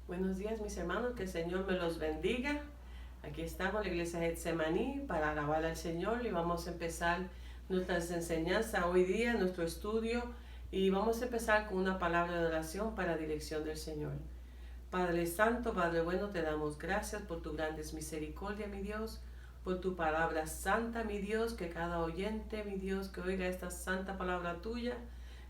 Buenos días, mis hermanos, que el Señor me los bendiga. Aquí estamos, la iglesia Getsemaní, para alabar al Señor y vamos a empezar nuestras enseñanzas hoy día, nuestro estudio, y vamos a empezar con una palabra de oración para dirección del Señor. Padre Santo, Padre bueno, te damos gracias por tu grandes misericordia, mi Dios, por tu palabra santa, mi Dios, que cada oyente, mi Dios, que oiga esta santa palabra tuya,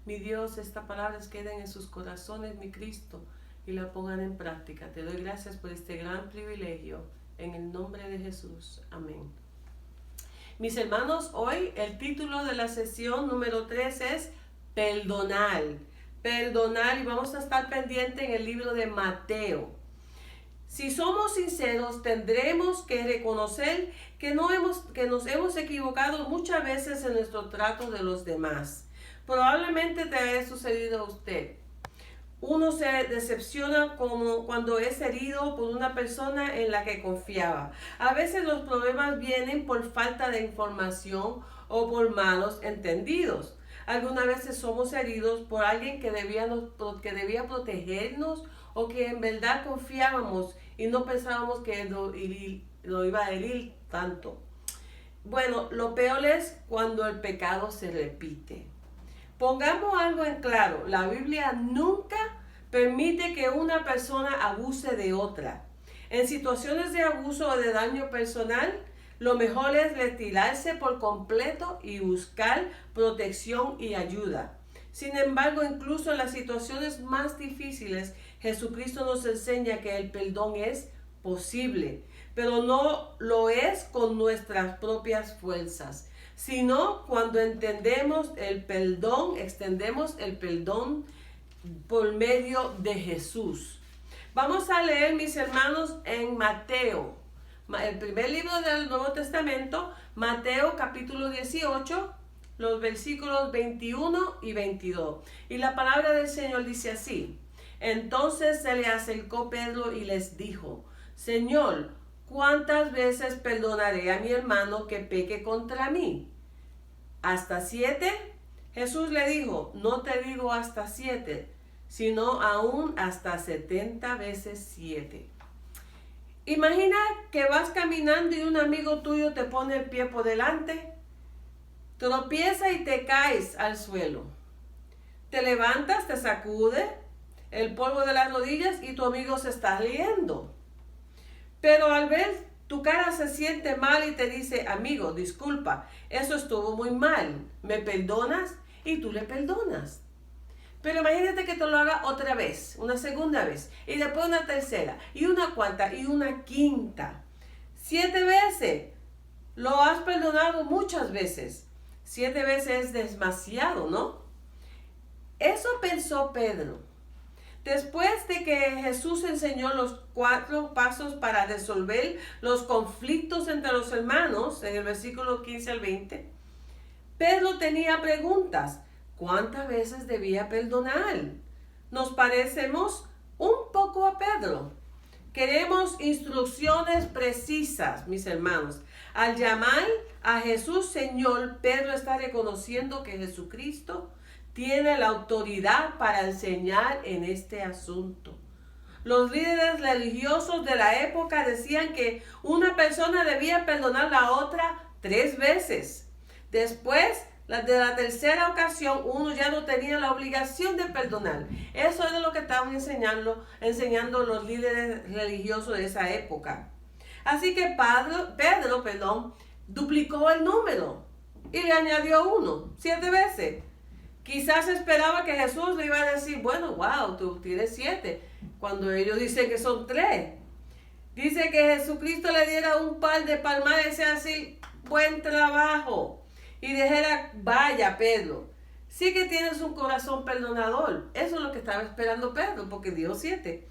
mi Dios, estas palabras queden en sus corazones, mi Cristo, y la pongan en práctica. Te doy gracias por este gran privilegio, en el nombre de Jesús. Amén. Mis hermanos, hoy el título de la sesión número 3 es Perdonar. Perdonar, y vamos a estar pendientes en el libro de Mateo. Si somos sinceros, tendremos que reconocer que nos hemos equivocado muchas veces en nuestro trato de los demás. Probablemente te haya sucedido a usted. Uno se decepciona como cuando es herido por una persona en la que confiaba. A veces los problemas vienen por falta de información o por malos entendidos. Algunas veces somos heridos por alguien que debía protegernos o que en verdad confiábamos y no pensábamos que lo iba a herir tanto. Bueno, lo peor es cuando el pecado se repite. Pongamos algo en claro, la Biblia nunca permite que una persona abuse de otra. En situaciones de abuso o de daño personal, lo mejor es retirarse por completo y buscar protección y ayuda. Sin embargo, incluso en las situaciones más difíciles, Jesucristo nos enseña que el perdón es posible, pero no lo es con nuestras propias fuerzas, sino cuando extendemos el perdón por medio de Jesús. Vamos a leer, mis hermanos, en Mateo, el primer libro del Nuevo Testamento, Mateo capítulo 18, los versículos 21 y 22. Y la palabra del Señor dice así: Entonces se le acercó Pedro y les dijo: Señor, ¿cuántas veces perdonaré a mi hermano que peque contra mí? ¿Hasta 7? Jesús le dijo: No te digo hasta 7, sino aún hasta 70 veces 7. Imagina que vas caminando y un amigo tuyo te pone el pie por delante, tropieza y te caes al suelo. Te levantas, te sacude el polvo de las rodillas y tu amigo se está riendo. Pero al ver tu cara se siente mal y te dice: amigo, disculpa, eso estuvo muy mal, ¿me perdonas? Y tú le perdonas. Pero imagínate que te lo haga otra vez, una segunda vez, y después una tercera, y una cuarta, y una quinta. 7 veces. Lo has perdonado muchas veces. 7 veces es demasiado, ¿no? Eso pensó Pedro. Después de que Jesús enseñó los 4 pasos para resolver los conflictos entre los hermanos, en el versículo 15 al 20, Pedro tenía preguntas. ¿Cuántas veces debía perdonar? Nos parecemos un poco a Pedro. Queremos instrucciones precisas, mis hermanos. Al llamar a Jesús Señor, Pedro está reconociendo que Jesucristo tiene la autoridad para enseñar en este asunto. Los líderes religiosos de la época decían que una persona debía perdonar a la otra 3 veces. Después de la tercera ocasión, uno ya no tenía la obligación de perdonar. Eso era lo que estaban enseñando los líderes religiosos de esa época. Así que Pedro duplicó el número y le añadió 1, 7 veces. Quizás esperaba que Jesús le iba a decir: bueno, wow, tú tienes 7, cuando ellos dicen que son 3. Dice que Jesucristo le diera un par de palmadas y decía así: buen trabajo. Y dijera: vaya, Pedro, sí que tienes un corazón perdonador. Eso es lo que estaba esperando Pedro, porque dio 7.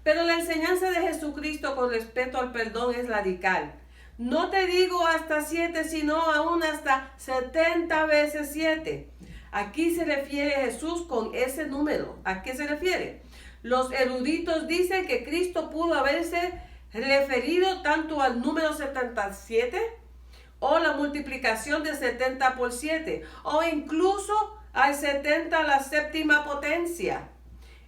Pero la enseñanza de Jesucristo con respecto al perdón es radical. No te digo hasta 7, sino aún hasta 70 veces 7. Aquí se refiere Jesús con ese número. ¿A qué se refiere? Los eruditos dicen que Cristo pudo haberse referido tanto al número 77, o la multiplicación de 70 por 7, o incluso al 70 a la séptima potencia.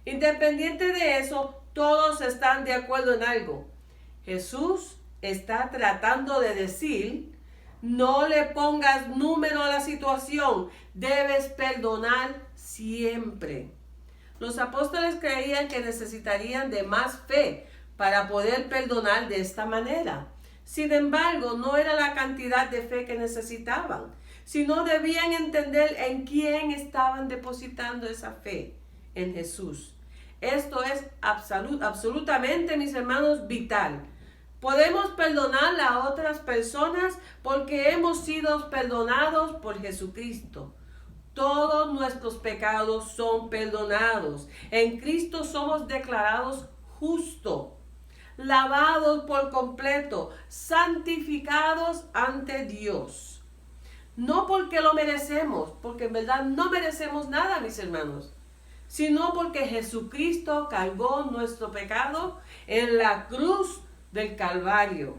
Independiente de eso, todos están de acuerdo en algo. Jesús está tratando de decir, no le pongas número a la situación, debes perdonar siempre. Los apóstoles creían que necesitarían de más fe para poder perdonar de esta manera. Sin embargo, no era la cantidad de fe que necesitaban, sino debían entender en quién estaban depositando esa fe, en Jesús. Esto es absolutamente, mis hermanos, vital. Podemos perdonar a otras personas porque hemos sido perdonados por Jesucristo. Todos nuestros pecados son perdonados. En Cristo somos declarados justos, lavados por completo, santificados ante Dios. No porque lo merecemos, porque en verdad no merecemos nada, mis hermanos, sino porque Jesucristo cargó nuestro pecado en la cruz del Calvario.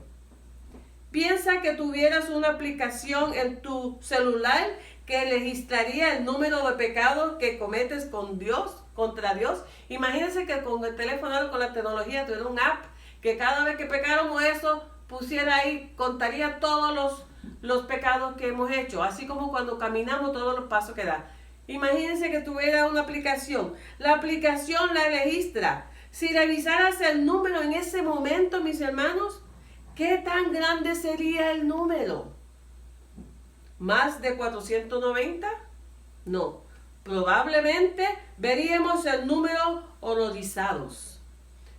Piensa que tuvieras una aplicación en tu celular que registraría el número de pecados que cometes con Dios, contra Dios. Imagínense que con el teléfono, con la tecnología, tuviera un app que cada vez que pecáramos eso, pusiera ahí, contaría todos los pecados que hemos hecho, así como cuando caminamos todos los pasos que da. Imagínense que tuviera una aplicación. La aplicación la registra. Si revisaras el número en ese momento, mis hermanos, ¿qué tan grande sería el número? ¿Más de 490? No. Probablemente veríamos el número horrorizados.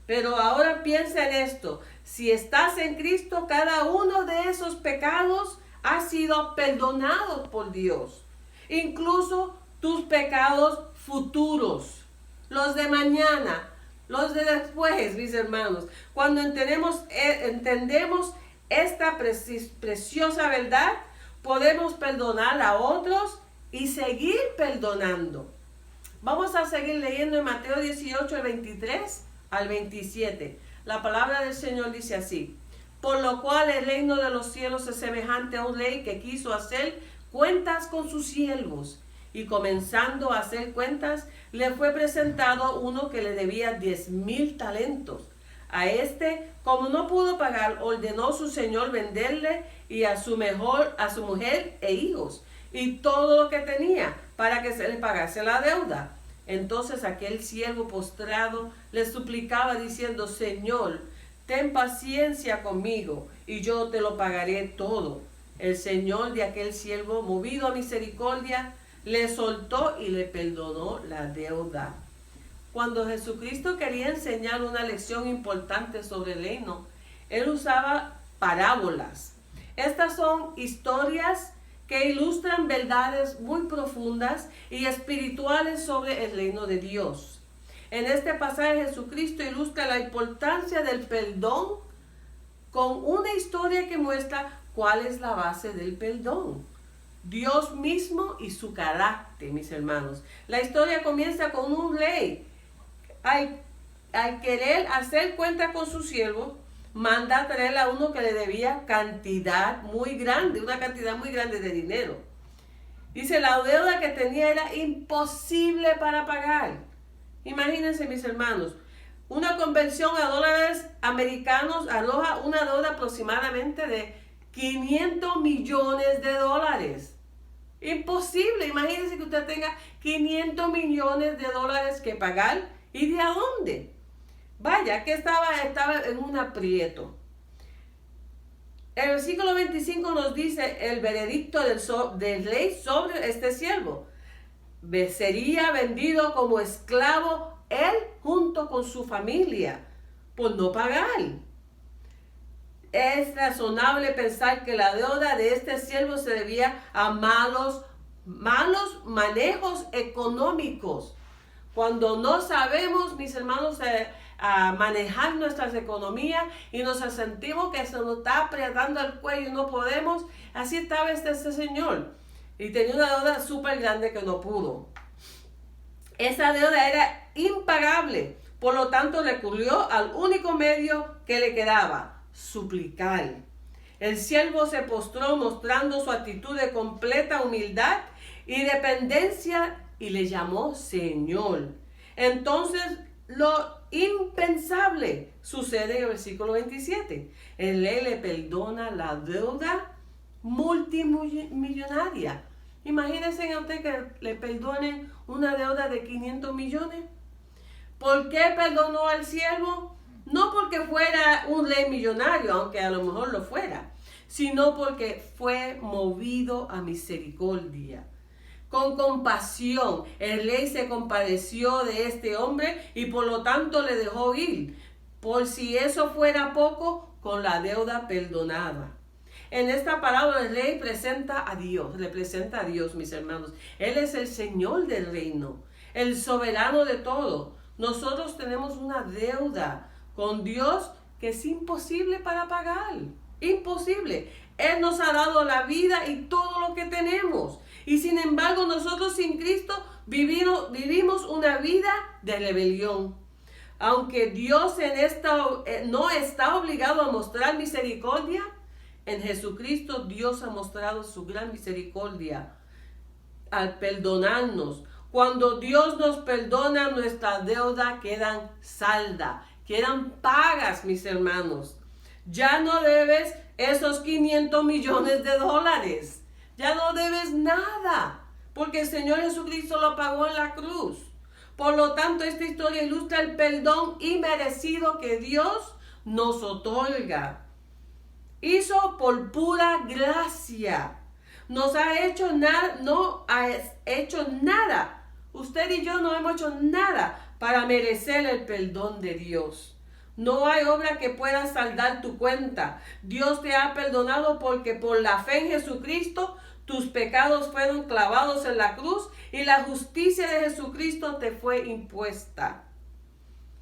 Pero ahora piensa en esto. Si estás en Cristo, cada uno de esos pecados ha sido perdonado por Dios. Incluso tus pecados futuros, los de mañana, los de después, mis hermanos. Cuando entendemos esta preciosa verdad, podemos perdonar a otros y seguir perdonando. Vamos a seguir leyendo en Mateo 18, el 23 al 27. La palabra del Señor dice así: por lo cual el reino de los cielos es semejante a un rey que quiso hacer cuentas con sus siervos. Y comenzando a hacer cuentas, le fue presentado uno que le debía 10,000 talentos. A este, como no pudo pagar, ordenó su señor venderle y a su mujer e hijos, y todo lo que tenía, para que se le pagase la deuda. Entonces aquel siervo postrado le suplicaba diciendo: Señor, ten paciencia conmigo, y yo te lo pagaré todo. El señor de aquel siervo, movido a misericordia, le soltó y le perdonó la deuda. Cuando Jesucristo quería enseñar una lección importante sobre el reino, él usaba parábolas. Estas son historias que ilustran verdades muy profundas y espirituales sobre el reino de Dios. En este pasaje Jesucristo ilustra la importancia del perdón con una historia que muestra cuál es la base del perdón: Dios mismo y su carácter, mis hermanos. La historia comienza con un rey. Al querer hacer cuenta con su siervo, manda a traer a uno que le debía una cantidad muy grande de dinero. Dice, la deuda que tenía era imposible para pagar. Imagínense, mis hermanos, una conversión a dólares americanos arroja una deuda aproximadamente de 500 millones de dólares. Imposible. Imagínense que usted tenga 500 millones de dólares que pagar. ¿Y de a dónde? Vaya, que estaba en un aprieto. El versículo 25 nos dice el veredicto del rey sobre este siervo: sería vendido como esclavo él junto con su familia por no pagar. Es razonable pensar que la deuda de este siervo se debía a malos manejos económicos. Cuando no sabemos, mis hermanos, a manejar nuestras economías y nos sentimos que se nos está apretando el cuello y no podemos, así estaba este señor. Y tenía una deuda súper grande que no pudo. Esa deuda era impagable, por lo tanto recurrió al único medio que le quedaba: suplicar. El siervo se postró mostrando su actitud de completa humildad y dependencia y le llamó Señor. Entonces lo impensable sucede en el versículo 27. El rey le perdona la deuda multimillonaria. Imagínense a usted que le perdonen una deuda de 500 millones. ¿Por qué perdonó al siervo? No porque fuera un rey millonario, aunque a lo mejor lo fuera, sino porque fue movido a misericordia. Con compasión, el rey se compadeció de este hombre y por lo tanto le dejó ir. Por si eso fuera poco, con la deuda perdonada. En esta parábola el rey representa a Dios, mis hermanos. Él es el Señor del reino, el soberano de todo. Nosotros tenemos una deuda con Dios que es imposible para pagar. Imposible. Él nos ha dado la vida y todo lo que tenemos. Y sin embargo, nosotros sin Cristo vivimos una vida de rebelión. Aunque Dios no está obligado a mostrar misericordia, en Jesucristo Dios ha mostrado su gran misericordia al perdonarnos. Cuando Dios nos perdona, nuestras deudas quedan saldas, quedan pagas, mis hermanos. Ya no debes esos 500 millones de dólares. Ya no debes nada, porque el Señor Jesucristo lo pagó en la cruz. Por lo tanto, esta historia ilustra el perdón inmerecido que Dios nos otorga. Hizo por pura gracia. No ha hecho nada. Usted y yo no hemos hecho nada para merecer el perdón de Dios. No hay obra que pueda saldar tu cuenta. Dios te ha perdonado porque por la fe en Jesucristo tus pecados fueron clavados en la cruz y la justicia de Jesucristo te fue impuesta.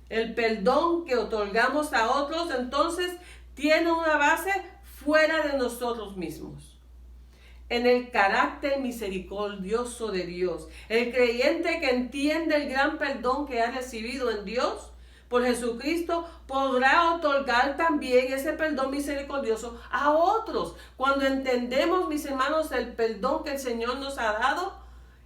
El perdón que otorgamos a otros entonces tiene una base fuera de nosotros mismos. En el carácter misericordioso de Dios. El creyente que entiende el gran perdón que ha recibido en Dios por Jesucristo podrá otorgar también ese perdón misericordioso a otros. Cuando entendemos, mis hermanos, el perdón que el Señor nos ha dado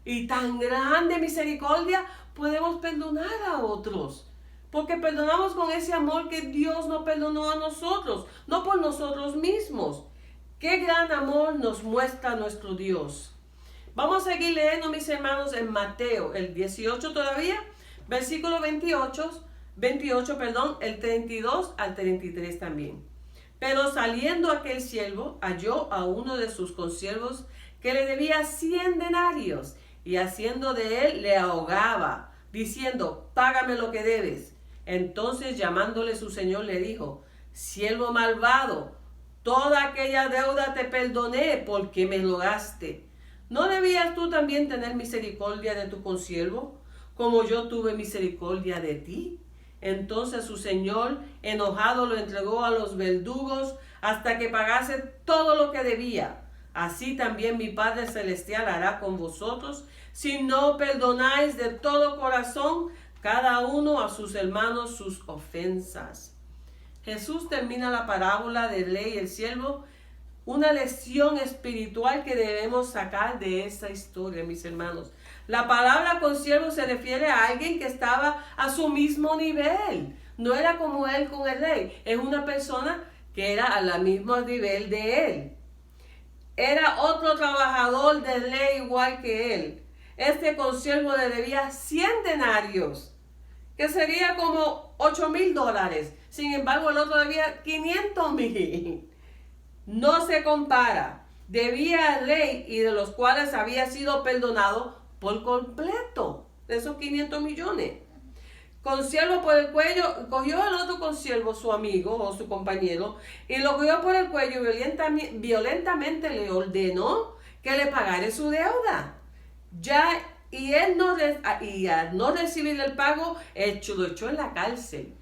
y tan grande misericordia, podemos perdonar a otros. Porque perdonamos con ese amor que Dios nos perdonó a nosotros, no por nosotros mismos. Qué gran amor nos muestra nuestro Dios. Vamos a seguir leyendo, mis hermanos, en Mateo, el 18 todavía, versículo 28, el 32 al 33 también. Pero saliendo aquel siervo, halló a uno de sus consiervos que le debía 100 denarios, y haciendo de él le ahogaba, diciendo, págame lo que debes. Entonces llamándole su señor le dijo, siervo malvado, toda aquella deuda te perdoné porque me rogaste. ¿No debías tú también tener misericordia de tu consiervo, como yo tuve misericordia de ti? Entonces su señor, enojado, lo entregó a los verdugos hasta que pagase todo lo que debía. Así también mi Padre Celestial hará con vosotros, si no perdonáis de todo corazón cada uno a sus hermanos sus ofensas. Jesús termina la parábola del rey y el siervo, una lección espiritual que debemos sacar de esta historia, mis hermanos. La palabra consiervo se refiere a alguien que estaba a su mismo nivel. No era como él con el rey. Es una persona que era al mismo nivel de él. Era otro trabajador del rey igual que él. Este consiervo le debía 100 denarios, que sería como $8,000. Sin embargo, el otro debía 500,000. No se compara. Debía al rey y de los cuales había sido perdonado por completo de esos 500 millones. Consiervo por el cuello, cogió al otro consiervo, su amigo o su compañero, y lo cogió por el cuello y violentamente le ordenó que le pagara su deuda. Al no recibir el pago, lo echó en la cárcel.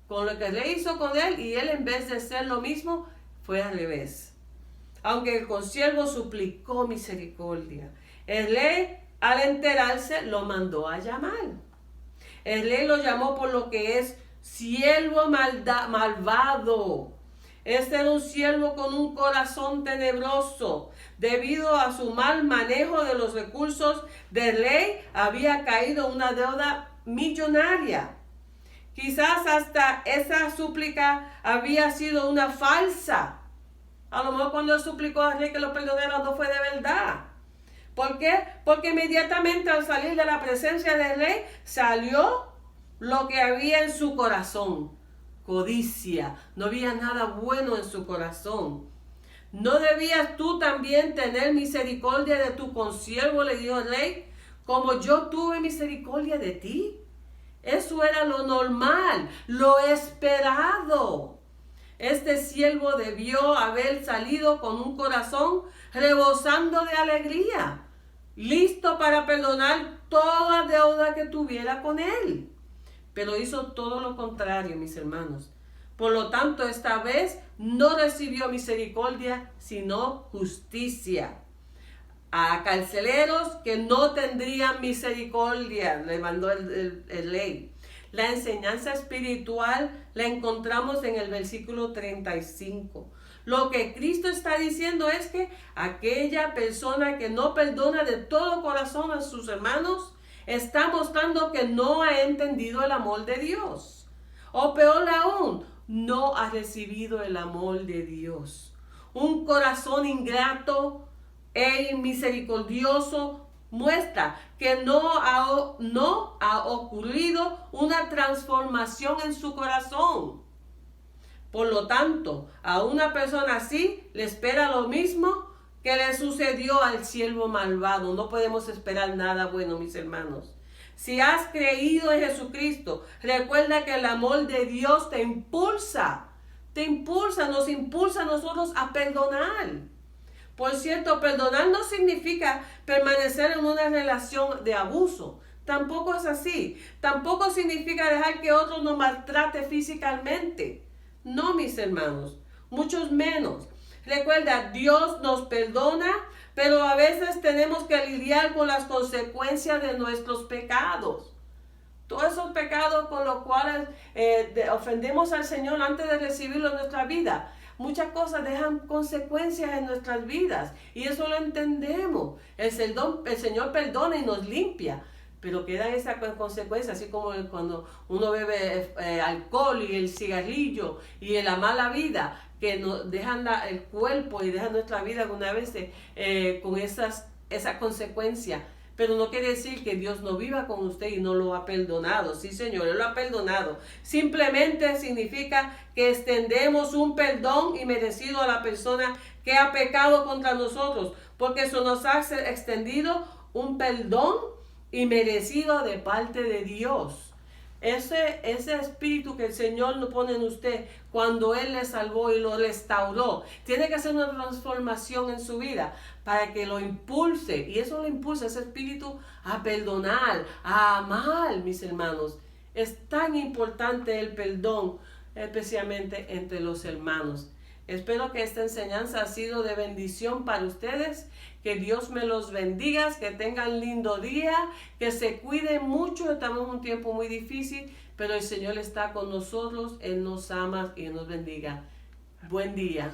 Con lo que el rey hizo con él, y él en vez de hacer lo mismo, fue al revés. Aunque el consiervo suplicó misericordia, el rey, al enterarse, lo mandó a llamar. El rey lo llamó por lo que es siervo malvado. Este era un siervo con un corazón tenebroso. Debido a su mal manejo de los recursos del rey, había caído una deuda millonaria Quizás hasta esa súplica había sido una falsa. A lo mejor cuando él suplicó al rey que lo perdonara no fue de verdad. ¿Por qué? Porque inmediatamente al salir de la presencia del rey salió lo que había en su corazón. Codicia. No había nada bueno en su corazón. ¿No debías tú también tener misericordia de tu consiervo?, le dijo el rey, como yo tuve misericordia de ti. Eso era lo normal, lo esperado. Este siervo debió haber salido con un corazón rebosando de alegría, listo para perdonar toda deuda que tuviera con él. Pero hizo todo lo contrario, mis hermanos. Por lo tanto, esta vez no recibió misericordia, sino justicia. A carceleros que no tendrían misericordia, le mandó el rey. La enseñanza espiritual la encontramos en el versículo 35. Lo que Cristo está diciendo es que aquella persona que no perdona de todo corazón a sus hermanos está mostrando que no ha entendido el amor de Dios. O peor aún, no ha recibido el amor de Dios. Un corazón ingrato e misericordioso muestra que no ha ocurrido una transformación en su corazón. Por lo tanto, a una persona así le espera lo mismo que le sucedió al siervo malvado. No podemos esperar nada bueno, mis hermanos. Si has creído en Jesucristo, recuerda que el amor de Dios te impulsa, nos impulsa a nosotros a perdonar. Por cierto, perdonar no significa permanecer en una relación de abuso. Tampoco es así. Tampoco significa dejar que otro nos maltrate físicamente. No, mis hermanos, muchos menos. Recuerda, Dios nos perdona, pero a veces tenemos que lidiar con las consecuencias de nuestros pecados. Todos esos pecados con los cuales ofendemos al Señor antes de recibirlo en nuestra vida. Muchas cosas dejan consecuencias en nuestras vidas y eso lo entendemos. El Señor perdona y nos limpia, pero quedan esas consecuencias, así como cuando uno bebe alcohol y el cigarrillo y la mala vida, que nos dejan el cuerpo y dejan nuestra vida alguna vez con esas consecuencias. Pero no quiere decir que Dios no viva con usted y no lo ha perdonado. Sí, Señor, Él lo ha perdonado. Simplemente significa que extendemos un perdón inmerecido a la persona que ha pecado contra nosotros, porque eso nos ha extendido un perdón inmerecido de parte de Dios. Ese espíritu que el Señor lo pone en usted cuando Él le salvó y lo restauró, tiene que hacer una transformación en su vida para que lo impulse, y eso lo impulsa ese espíritu a perdonar, a amar, mis hermanos. Es tan importante el perdón, especialmente entre los hermanos. Espero que esta enseñanza ha sido de bendición para ustedes. Que Dios me los bendiga, que tengan lindo día, que se cuiden mucho. Estamos en un tiempo muy difícil, pero el Señor está con nosotros. Él nos ama y nos bendiga. Buen día.